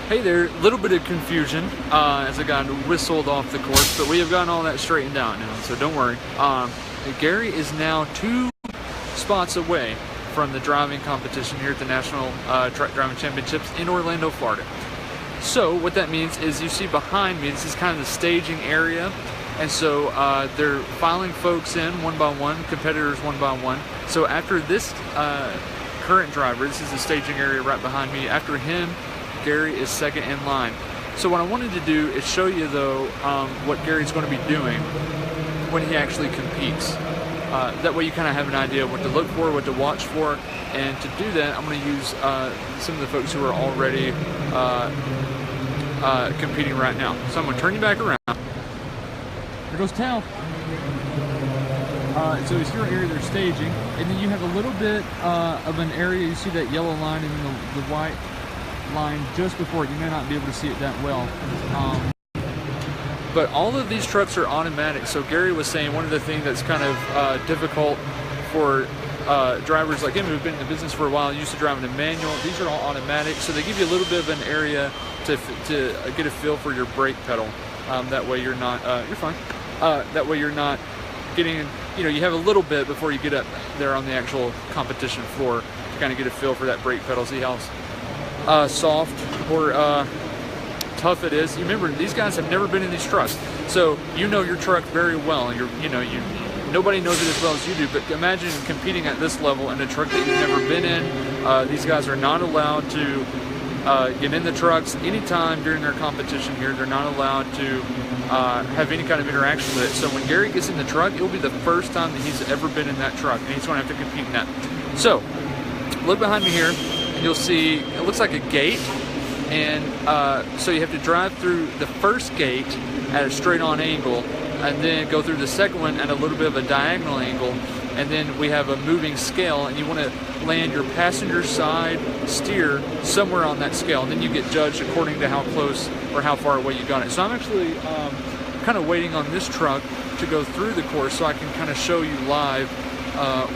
Hey there, little bit of confusion as I got whistled off the course, but we have gotten all that straightened out now, so don't worry. Gary is now 2 spots away from the driving competition here at the National Truck Driving Championships in Orlando, Florida. So what that means is you see behind me, this is kind of the staging area, and so they're filing folks in one by one, competitors one by one. So after this current driver, this is the staging area right behind me, after him, Gary is second in line. So what I wanted to do is show you though what Gary's going to be doing when he actually competes. That way you kind of have an idea of what to look for, what to watch for, and to do that I'm going to use some of the folks who are already competing right now. So I'm going to turn you back around. There goes Tal. So it's your area they're staging, and then you have a little bit of an area, you see that yellow line and then the white line just before it. You may not be able to see it that well. But all of these trucks are automatic. So Gary was saying one of the things that's kind of difficult for drivers like him who've been in the business for a while, used to driving a manual, these are all automatic. So they give you a little bit of an area to get a feel for your brake pedal. That way you're not, you're fine. That way you're not getting, you have a little bit before you get up there on the actual competition floor to kind of get a feel for that brake pedal, see how soft or tough it is. You remember, these guys have never been in these trucks, so you know your truck very well. Nobody knows it as well as you do. But imagine competing at this level in a truck that you've never been in. These guys are not allowed to get in the trucks anytime during their competition here. They're not allowed to have any kind of interaction with it. So when Gary gets in the truck, it will be the first time that he's ever been in that truck, and he's going to have to compete in that. So look behind me here. You'll see it looks like a gate, and so you have to drive through the first gate at a straight on angle, and then go through the second one at a little bit of a diagonal angle, and then we have a moving scale, and you want to land your passenger side steer somewhere on that scale, and then you get judged according to how close or how far away you got it. So I'm actually kind of waiting on this truck to go through the course so I can kind of show you live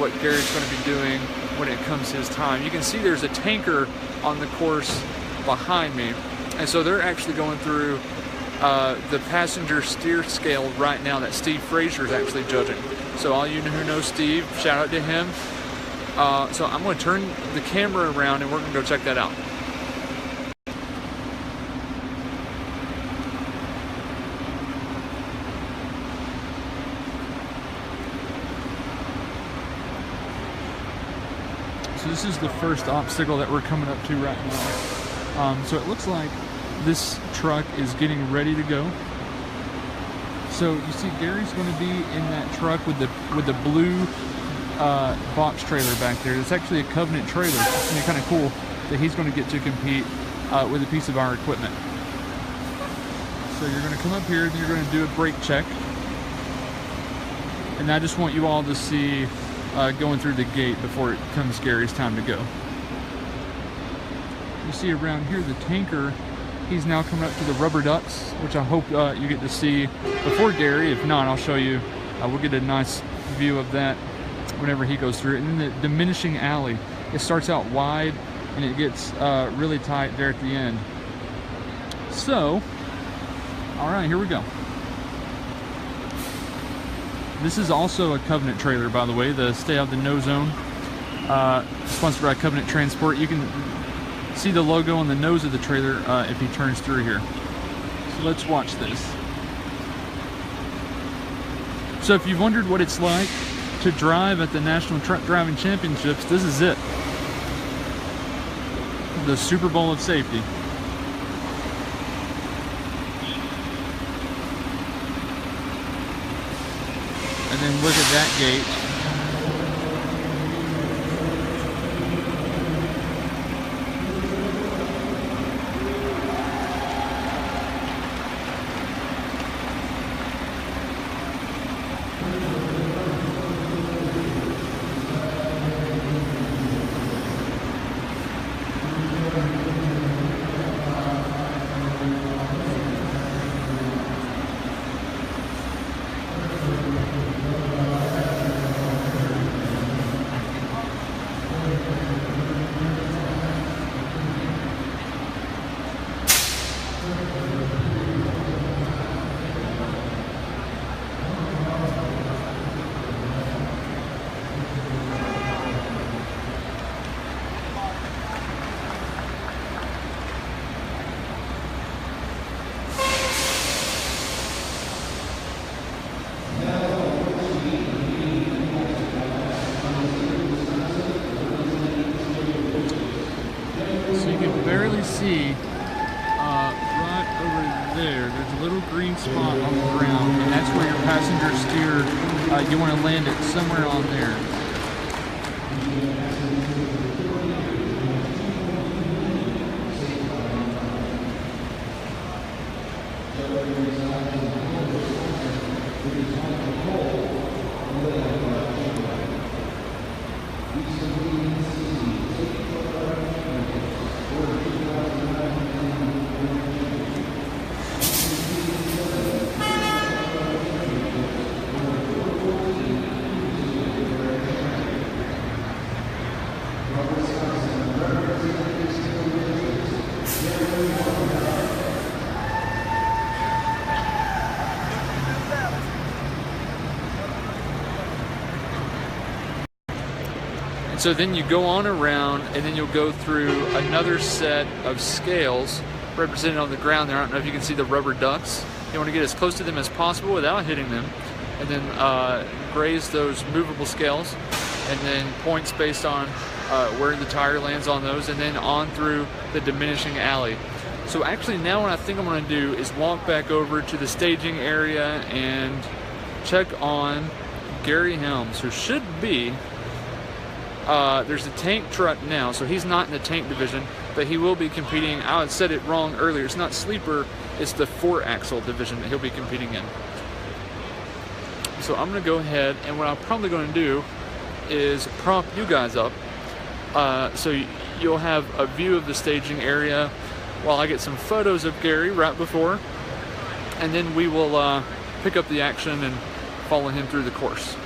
what Gary's going to be doing when it comes his time. You can see there's a tanker on the course behind me, and so they're actually going through the passenger steer scale right now that Steve Frazier is actually judging. So all you who know Steve, shout out to him. So I'm going to turn the camera around and we're going to go check that out. So this is the first obstacle that we're coming up to right now. So it looks like this truck is getting ready to go. So you see Gary's going to be in that truck with the blue box trailer back there. It's actually a Covenant trailer. It's going to be kind of cool that he's going to get to compete with a piece of our equipment. So you're going to come up here and you're going to do a brake check. And I just want you all to see going through the gate before it comes Gary's time to go. You see around here the tanker, he's now coming up to the rubber ducks, which I hope you get to see before Gary. If not, I'll show you. We'll get a nice view of that whenever he goes through it. And then the diminishing alley, it starts out wide and it gets really tight there at the end. So, all right, here we go. This is also a Covenant trailer, by the way, the Stay Out of the No Zone, sponsored by Covenant Transport. You can see the logo on the nose of the trailer if he turns through here. So let's watch this. So if you've wondered what it's like to drive at the National Truck Driving Championships, this is it. The Super Bowl of safety. And then look at that gate. barely see right over there. There's a little green spot on the ground, and that's where your passenger steer, you want to land it somewhere on there. So then you go on around, and then you'll go through another set of scales represented on the ground there. I don't know if you can see the rubber ducks. You want to get as close to them as possible without hitting them, and then graze those movable scales, and then points based on where the tire lands on those, and then on through the diminishing alley. So actually now what I think I'm going to do is walk back over to the staging area and check on Gary Helms, who should be there's a tank truck now, so he's not in the tank division, but he will be competing. I had said it wrong earlier. It's not sleeper, it's the 4-axle division that he'll be competing in. So I'm going to go ahead, and what I'm probably going to do is prop you guys up, so you'll have a view of the staging area while I get some photos of Gary right before, and then we will pick up the action and follow him through the course.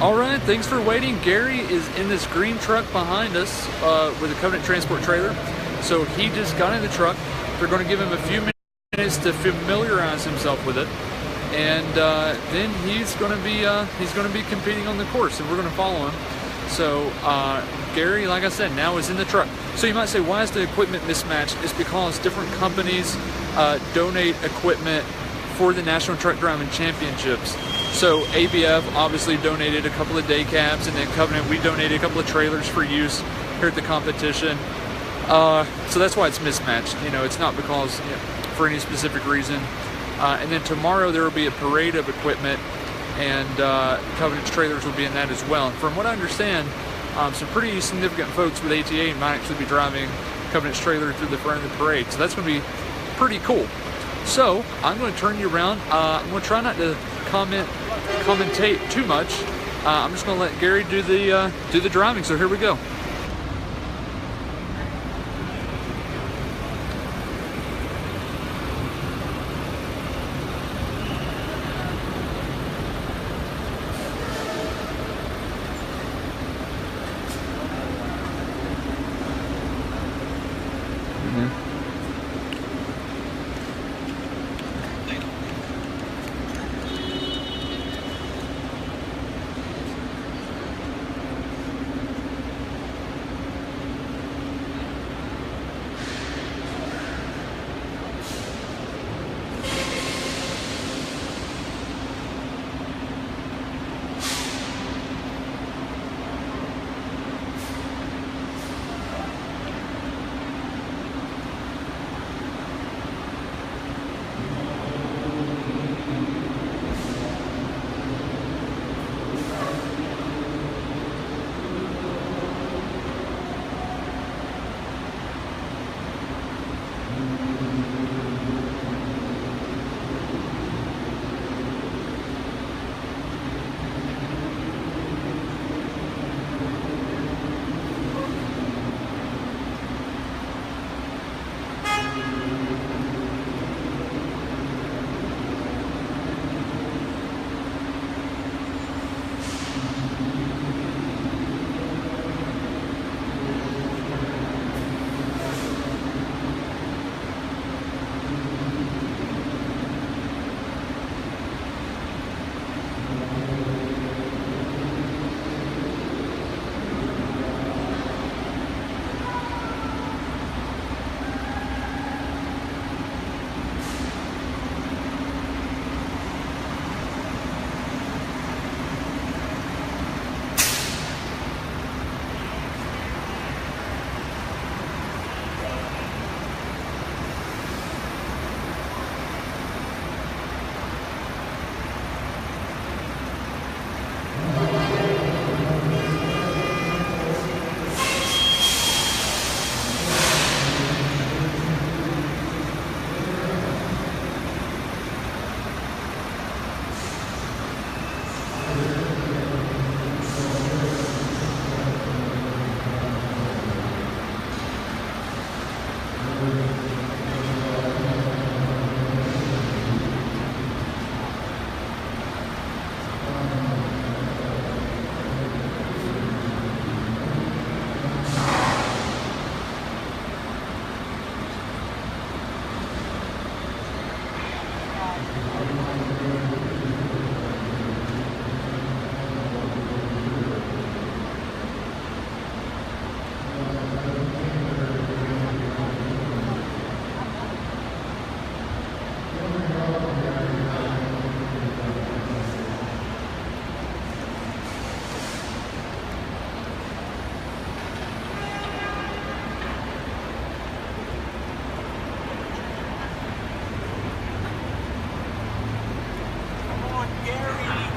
All right, thanks for waiting. Gary is in this green truck behind us with a Covenant Transport trailer. So he just got in the truck. They're going to give him a few minutes to familiarize himself with it, and then he's going to be competing on the course, and we're going to follow him. So Gary, like I said, now is in the truck. So you might say, why is the equipment mismatched? It's because different companies donate equipment for the National Truck Driving Championships. So ABF obviously donated a couple of day cabs, and then Covenant, we donated a couple of trailers for use here at the competition. So that's why it's mismatched. You know, it's not because for any specific reason. And then tomorrow there will be a parade of equipment, and Covenant's trailers will be in that as well. And from what I understand, some pretty significant folks with ATA might actually be driving Covenant's trailer through the front of the parade. So that's going to be pretty cool. So I'm going to turn you around. I'm going to try not to commentate too much. I'm just going to let Gary do the driving. So here we go.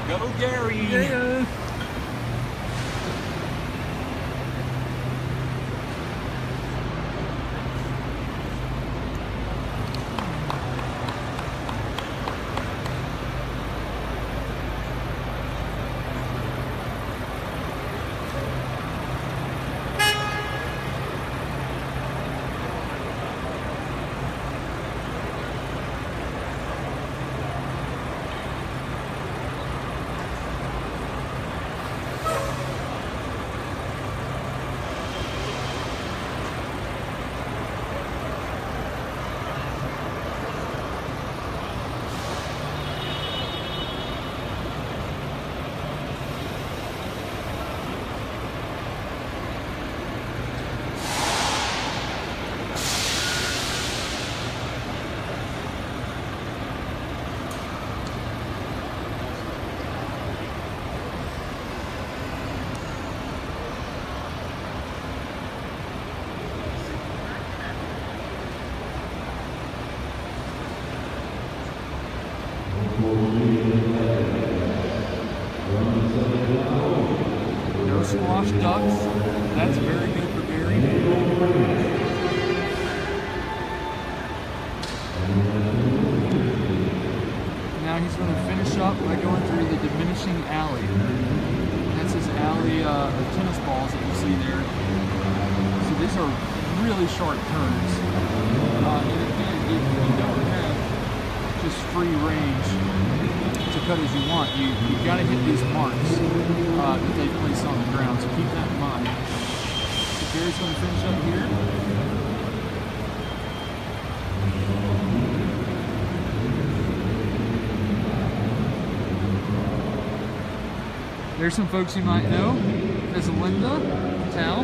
Go, Gary! Yeah. No squash ducks. That's very good for Gary. Now he's going to finish up by going through the diminishing alley. That's his alley of tennis balls that you see there. So these are really sharp turns. And again, if you don't have just free range to cut as you want, you've got to hit these marks that they place on the ground. So keep that in mind. So Gary's going to finish up here. There's some folks you might know. There's Linda Tal.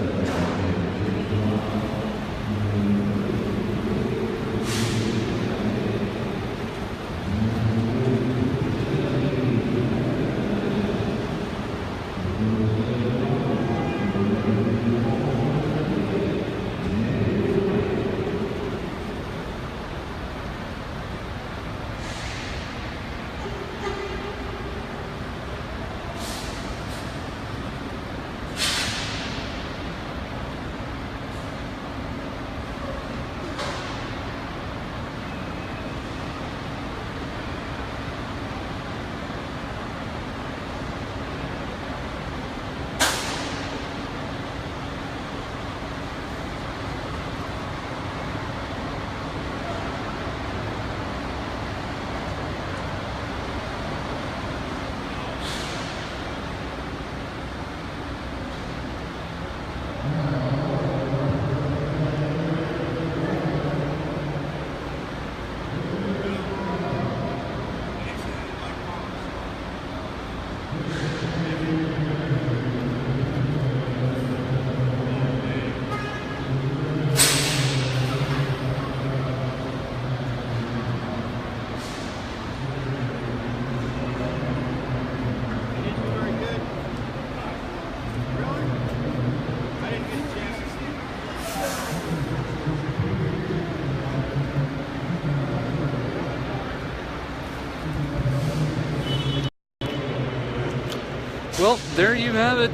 Well, there you have it.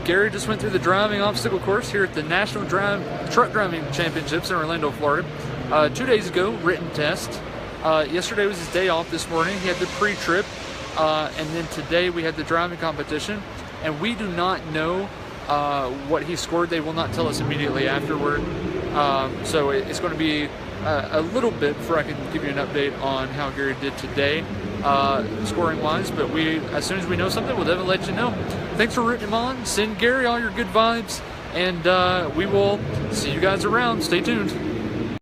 Gary just went through the driving obstacle course here at the National Truck Driving Championships in Orlando, Florida. 2 days ago, written test. Yesterday was his day off this morning. He had the pre-trip. And then today we had the driving competition. And we do not know what he scored. They will not tell us immediately afterward. So it's going to be a little bit before I can give you an update on how Gary did today. Scoring wise, but as soon as we know something, we'll definitely let you know. Thanks for rooting him on. Send Gary all your good vibes, and we will see you guys around. Stay tuned.